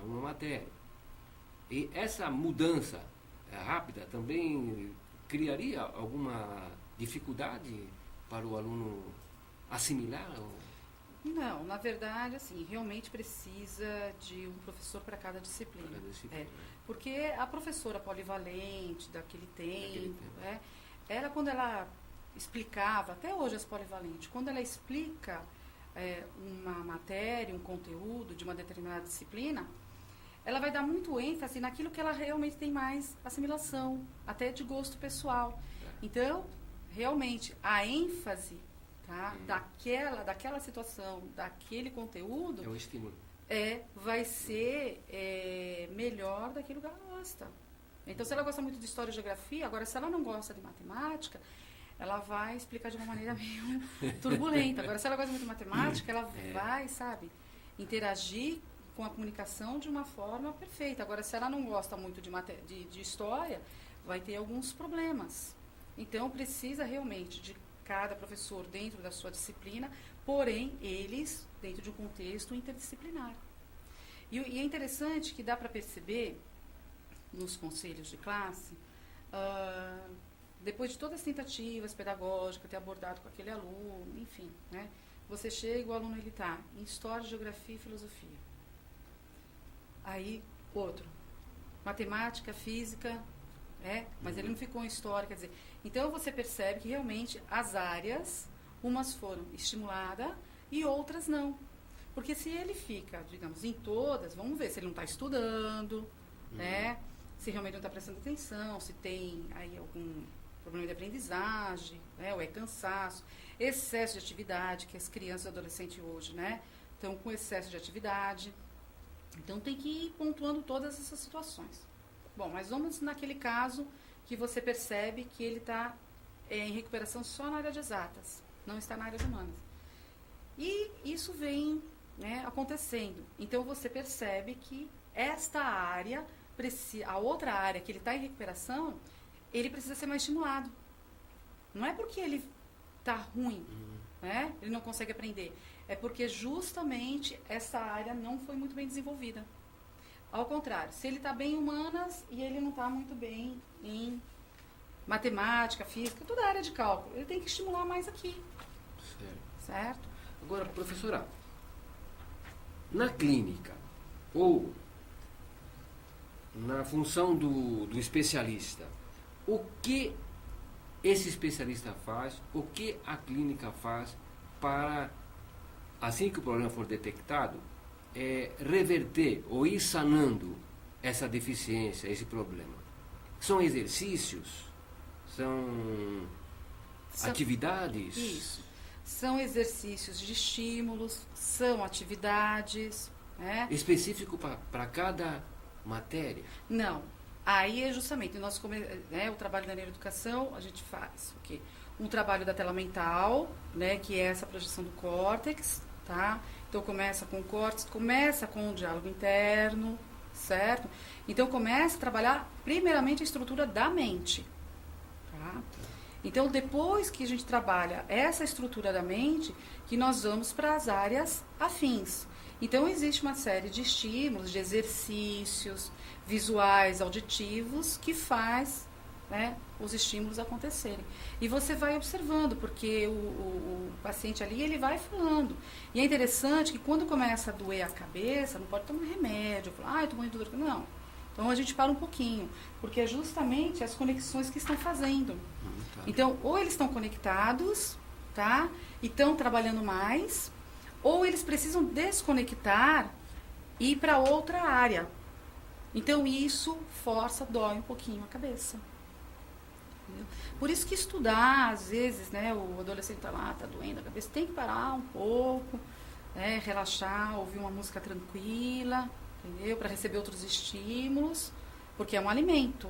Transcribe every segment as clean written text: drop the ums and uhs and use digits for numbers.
uma matéria. E essa mudança rápida também criaria alguma dificuldade para o aluno assimilar? Não, na verdade, assim, realmente precisa de um professor para cada disciplina. Porque a professora polivalente daquele tempo, ela quando ela explicava, até hoje as polivalentes, quando ela explica uma matéria, um conteúdo de uma determinada disciplina, ela vai dar muito ênfase naquilo que ela realmente tem mais assimilação, até de gosto pessoal. Então, realmente, a ênfase, tá, daquela situação, daquele conteúdo, é um estímulo. Vai ser melhor daquilo que ela gosta. Então, se ela gosta muito de história e geografia, agora, se ela não gosta de matemática, ela vai explicar de uma maneira meio turbulenta. Agora, se ela gosta muito de matemática, ela vai, sabe, interagir com a comunicação de uma forma perfeita. Agora, se ela não gosta muito de história, vai ter alguns problemas. Então, precisa realmente de cada professor dentro da sua disciplina, porém, eles dentro de um contexto interdisciplinar. E é interessante que dá para perceber, nos conselhos de classe, depois de todas as tentativas pedagógicas, ter abordado com aquele aluno, enfim, né, você chega, o aluno está em História, Geografia e Filosofia. Aí, outro, Matemática, Física, mas ele não ficou em História, quer dizer, então você percebe que realmente as áreas, umas foram estimuladas e outras não. Porque se ele fica, digamos, em todas, vamos ver se ele não está estudando, né? Se realmente não está prestando atenção, se tem aí algum problema de aprendizagem, né? Ou cansaço, excesso de atividade, que as crianças e adolescentes hoje, né, estão com excesso de atividade. Então tem que ir pontuando todas essas situações. Bom, mas vamos naquele caso que você percebe que ele está em recuperação só na área de exatas, não está na área de humanas. E isso vem, né, acontecendo. Então você percebe que esta área, a outra área que ele está em recuperação, ele precisa ser mais estimulado. Não é porque ele está ruim, né, ele não consegue aprender. É porque justamente essa área não foi muito bem desenvolvida. Ao contrário, se ele está bem em humanas e ele não está muito bem em matemática, física, toda a área de cálculo, ele tem que estimular mais aqui. Certo? Agora, professora, na clínica ou na função do especialista, o que esse especialista faz, o que a clínica faz para, assim que o problema for detectado, reverter ou ir sanando essa deficiência, esse problema? São exercícios? São atividades? Isso. São exercícios de estímulos, são atividades. Né? Específico para cada matéria? Não. Aí é justamente, o trabalho da neuroeducação, a gente faz o quê? Um trabalho da tela mental, né, que é essa projeção do córtex, tá? Então começa com o córtex, começa com o diálogo interno, certo? Então começa a trabalhar primeiramente a estrutura da mente, tá? Então depois que a gente trabalha essa estrutura da mente, que nós vamos para as áreas afins. Então existe uma série de estímulos, de exercícios visuais, auditivos, que faz, né, os estímulos acontecerem. E você vai observando, porque o paciente ali, ele vai falando. E é interessante que quando começa a doer a cabeça, não pode tomar remédio, falar, eu tô muito dor. Não. Então a gente para um pouquinho, porque é justamente as conexões que estão fazendo. Tá. Então, ou eles estão conectados, tá? E estão trabalhando mais, ou eles precisam desconectar e ir para outra área. Então isso dói um pouquinho a cabeça. Entendeu? Por isso que estudar, às vezes, né, o adolescente está lá, está doendo a cabeça, tem que parar um pouco, né, relaxar, ouvir uma música tranquila, entendeu? Para receber outros estímulos, porque é um alimento.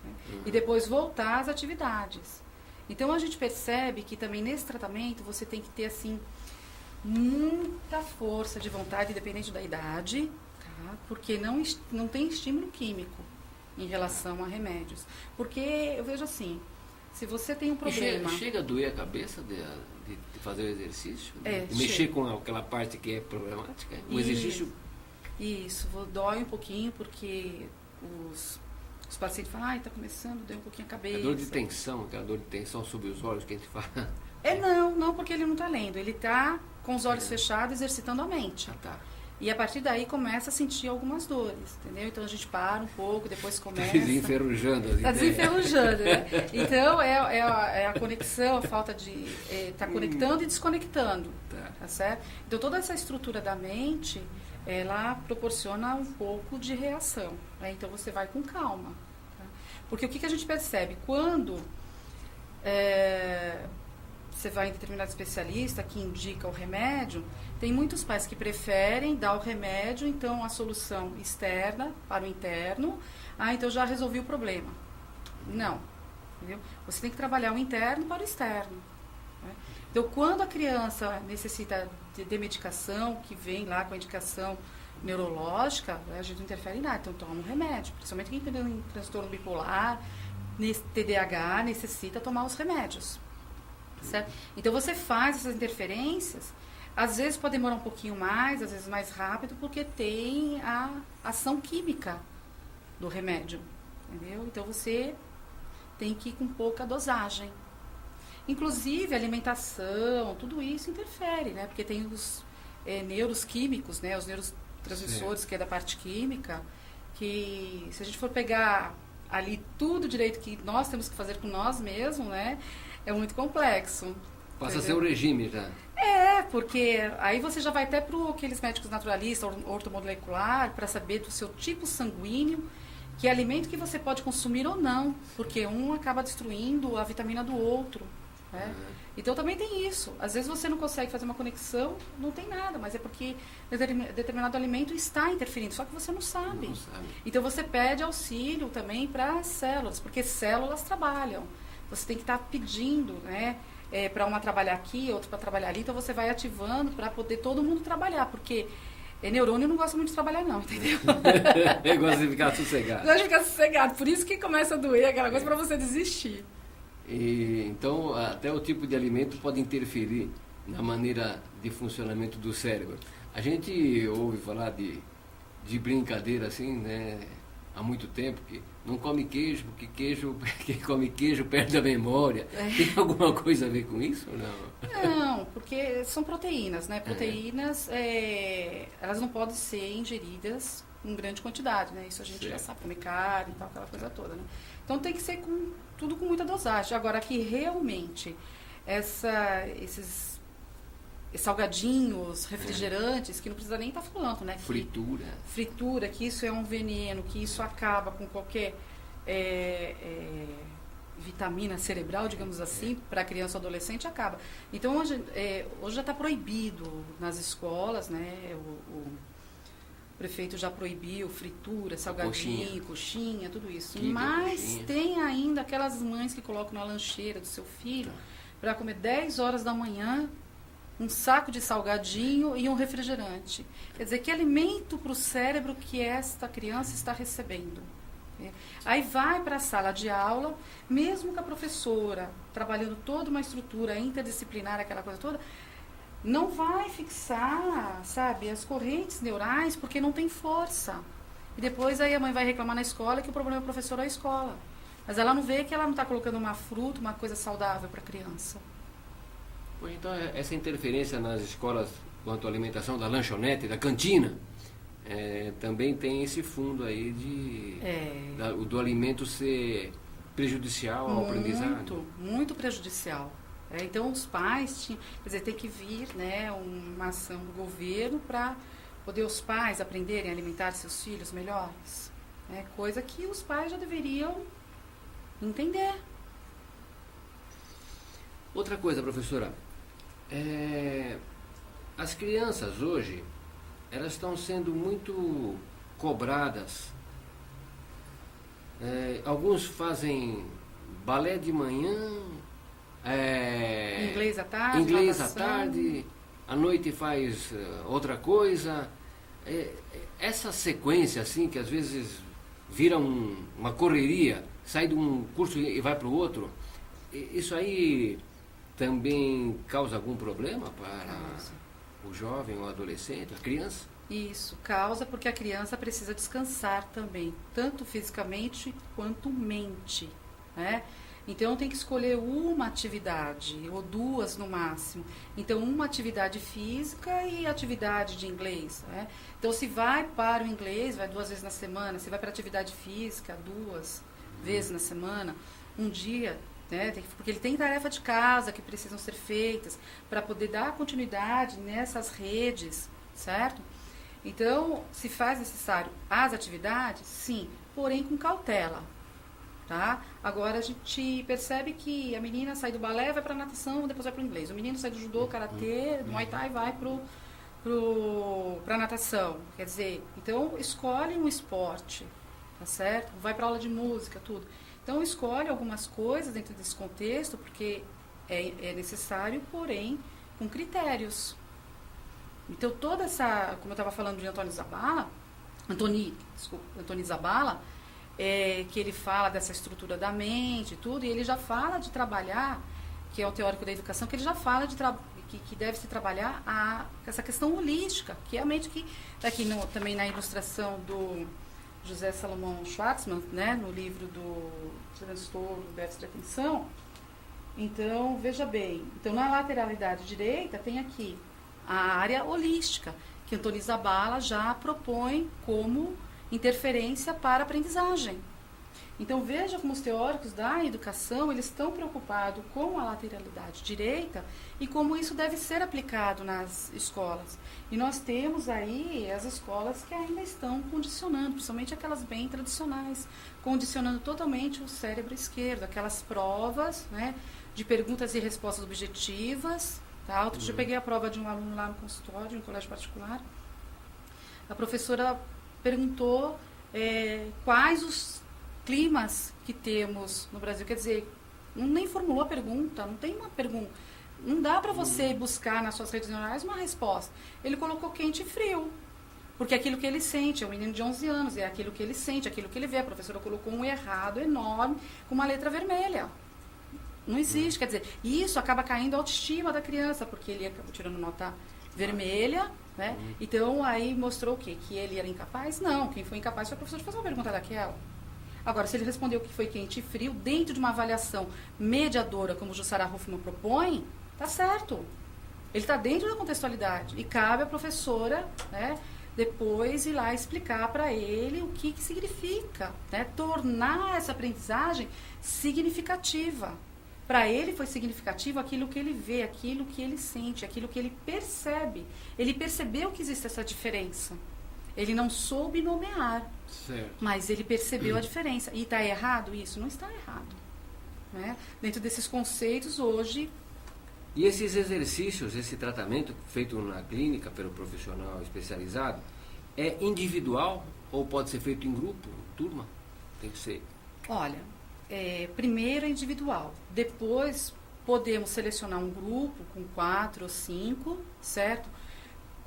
Né? E depois voltar às atividades. Então a gente percebe que também nesse tratamento você tem que ter assim muita força de vontade, independente da idade, tá? Porque não tem estímulo químico em relação a remédios. Porque eu vejo assim, se você tem um problema... Chega a doer a cabeça de fazer o exercício? De chega. mexer com aquela parte que é problemática? Um exercício Isso, dói um pouquinho porque os pacientes falam, está começando, deu um pouquinho a cabeça. A dor de tensão, aquela dor de tensão sobre os olhos que a gente fala. Não, porque ele não está lendo, ele está com os olhos fechados exercitando a mente. Tá. E a partir daí começa a sentir algumas dores, entendeu? Então a gente para um pouco, depois começa... Desenferrujando as ideias. Desenferrujando, né? Então é a conexão, a falta de... Tá conectando e desconectando, tá certo? Então toda essa estrutura da mente, ela proporciona um pouco de reação, né? Então você vai com calma. Tá? Porque o que a gente percebe? Quando você vai em determinado especialista que indica o remédio, tem muitos pais que preferem dar o remédio, então a solução externa para o interno, então já resolvi o problema. Não, entendeu? Você tem que trabalhar o interno para o externo. Né? Então, quando a criança necessita de medicação, que vem lá com a indicação neurológica, a gente não interfere em nada, então toma um remédio. Principalmente quem tem um transtorno bipolar, TDAH, necessita tomar os remédios. Certo? Então você faz essas interferências, às vezes pode demorar um pouquinho mais, às vezes mais rápido, porque tem a ação química do remédio, entendeu? Então você tem que ir com pouca dosagem. Inclusive a alimentação, tudo isso interfere, né? Porque tem os neuroquímicos, né? Os neurotransmissores, que é da parte química, que se a gente for pegar ali tudo direito que nós temos que fazer com nós mesmos, né? É muito complexo. Passa a ser um regime já. Porque aí você já vai até para aqueles médicos naturalistas, ortomolecular, para saber do seu tipo sanguíneo, que alimento que você pode consumir ou não, porque um acaba destruindo a vitamina do outro. Né? Então também tem isso. Às vezes você não consegue fazer uma conexão, não tem nada, mas é porque determinado alimento está interferindo, só que você não sabe. Não sabe. Então você pede auxílio também para as células, porque células trabalham. Você tem que estar pedindo, né? Para uma trabalhar aqui, outra para trabalhar ali, então você vai ativando para poder todo mundo trabalhar, porque neurônio não gosta muito de trabalhar não, entendeu? Ele gosta de ficar sossegado. Gosta de ficar sossegado, por isso que começa a doer aquela coisa para você desistir. Então, até o tipo de alimento pode interferir na maneira de funcionamento do cérebro. A gente ouve falar de brincadeira assim, né? Há muito tempo, que não come queijo, porque quem come queijo perde a memória. Tem alguma coisa a ver com isso ou não? Não, porque são proteínas, né? Proteínas, elas não podem ser ingeridas em grande quantidade, né? Isso a gente já sabe, comer carne e tal, aquela coisa toda, né? Então tem que ser tudo com muita dosagem. Agora, que realmente esses salgadinhos, refrigerantes, que não precisa nem estar falando, né? Fritura, que isso é um veneno, que isso acaba com qualquer vitamina cerebral, digamos assim, para criança ou adolescente, acaba. Então, hoje já está proibido nas escolas, né? O prefeito já proibiu fritura, salgadinho, coxinha, tudo isso. Mas coxinha. Tem ainda aquelas mães que colocam na lancheira do seu filho para comer 10 horas da manhã, um saco de salgadinho e um refrigerante. Quer dizer, que alimento para o cérebro que esta criança está recebendo? Aí vai para a sala de aula, mesmo com a professora trabalhando toda uma estrutura interdisciplinar, aquela coisa toda, não vai fixar, sabe, as correntes neurais, porque não tem força. E depois aí a mãe vai reclamar na escola que o problema é o professor ou a escola. Mas ela não vê que ela não está colocando uma fruta, uma coisa saudável para a criança. Então, essa interferência nas escolas quanto à alimentação da lanchonete, da cantina, também tem esse fundo aí do alimento ser prejudicial ao aprendizado. Muito prejudicial. Então, os pais tem que vir, né, uma ação do governo para poder os pais aprenderem a alimentar seus filhos melhores. Coisa que os pais já deveriam entender. Outra coisa, professora, as crianças hoje, elas estão sendo muito cobradas. Alguns fazem balé de manhã, inglês à tarde, inglês à tarde, à noite faz outra coisa. Essa sequência, assim, que às vezes vira uma correria, sai de um curso e vai para o outro, isso aí também causa algum problema para o jovem ou adolescente, a criança? Isso, causa porque a criança precisa descansar também, tanto fisicamente quanto mente, né? Então tem que escolher uma atividade, ou duas no máximo. Então uma atividade física e atividade de inglês, né? Então se vai para o inglês, vai 2 vezes na semana, se vai para atividade física 2 vezes na semana, um dia, né? Porque ele tem tarefa de casa que precisam ser feitas para poder dar continuidade nessas redes, certo? Então, se faz necessário as atividades, sim, porém com cautela, tá? Agora a gente percebe que a menina sai do balé, vai para natação, depois vai para o inglês. O menino sai do judô, karatê, do muay thai, vai para natação. Quer dizer, então escolhe um esporte, tá certo? Vai para aula de música, tudo. Então escolhe algumas coisas dentro desse contexto, porque é necessário, porém com critérios. Então, toda essa, como eu estava falando de Antoni Zabala, que ele fala dessa estrutura da mente e tudo, e ele já fala de trabalhar, que é o teórico da educação, que ele já fala de que deve se trabalhar essa questão holística, que é a mente que está aqui também na ilustração do José Salomão Schwartzman, né, no livro do transtorno do déficit de atenção. Então, veja bem, então na lateralidade direita tem aqui a área holística, que Antoni Zabala já propõe como interferência para a aprendizagem. Então veja como os teóricos da educação eles estão preocupados com a lateralidade direita e como isso deve ser aplicado nas escolas. E nós temos aí as escolas que ainda estão condicionando, principalmente aquelas bem tradicionais, condicionando totalmente o cérebro esquerdo, aquelas provas, né, de perguntas e respostas objetivas. Tá? Outro dia eu peguei a prova de um aluno lá no consultório, em um colégio particular. A professora perguntou quais os climas que temos no Brasil. Quer dizer, nem formulou a pergunta, não tem uma pergunta. Não dá para você buscar nas suas redes neurais uma resposta. Ele colocou quente e frio. Porque é aquilo que ele sente, é um menino de 11 anos, é aquilo que ele sente, aquilo que ele vê. A professora colocou um errado enorme com uma letra vermelha. Não existe, quer dizer, isso acaba caindo a autoestima da criança, porque ele acabou tirando nota vermelha, né? Então, aí mostrou o quê? Que ele era incapaz? Não, quem foi incapaz foi a professora de fazer uma pergunta daquela. Agora, se ele respondeu que foi quente e frio, dentro de uma avaliação mediadora, como o Jussara Hoffmann propõe, tá certo. Ele está dentro da contextualidade. E cabe à professora, né, depois ir lá explicar para ele o que significa, né? Tornar essa aprendizagem significativa. Para ele foi significativo aquilo que ele vê, aquilo que ele sente, aquilo que ele percebe. Ele percebeu que existe essa diferença. Ele não soube nomear, certo, mas ele percebeu a diferença. E está errado isso? Não está errado. Né? Dentro desses conceitos, hoje... E esses exercícios, esse tratamento feito na clínica pelo profissional especializado, é individual ou pode ser feito em grupo, em turma? Tem que ser... Olha... primeiro é individual, depois podemos selecionar um grupo com 4 ou 5, certo?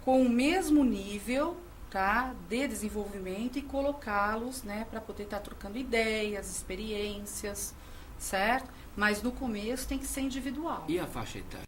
Com o mesmo nível, tá, de desenvolvimento e colocá-los, né, para poder estar trocando ideias, experiências, certo? Mas no começo tem que ser individual. E a faixa etária?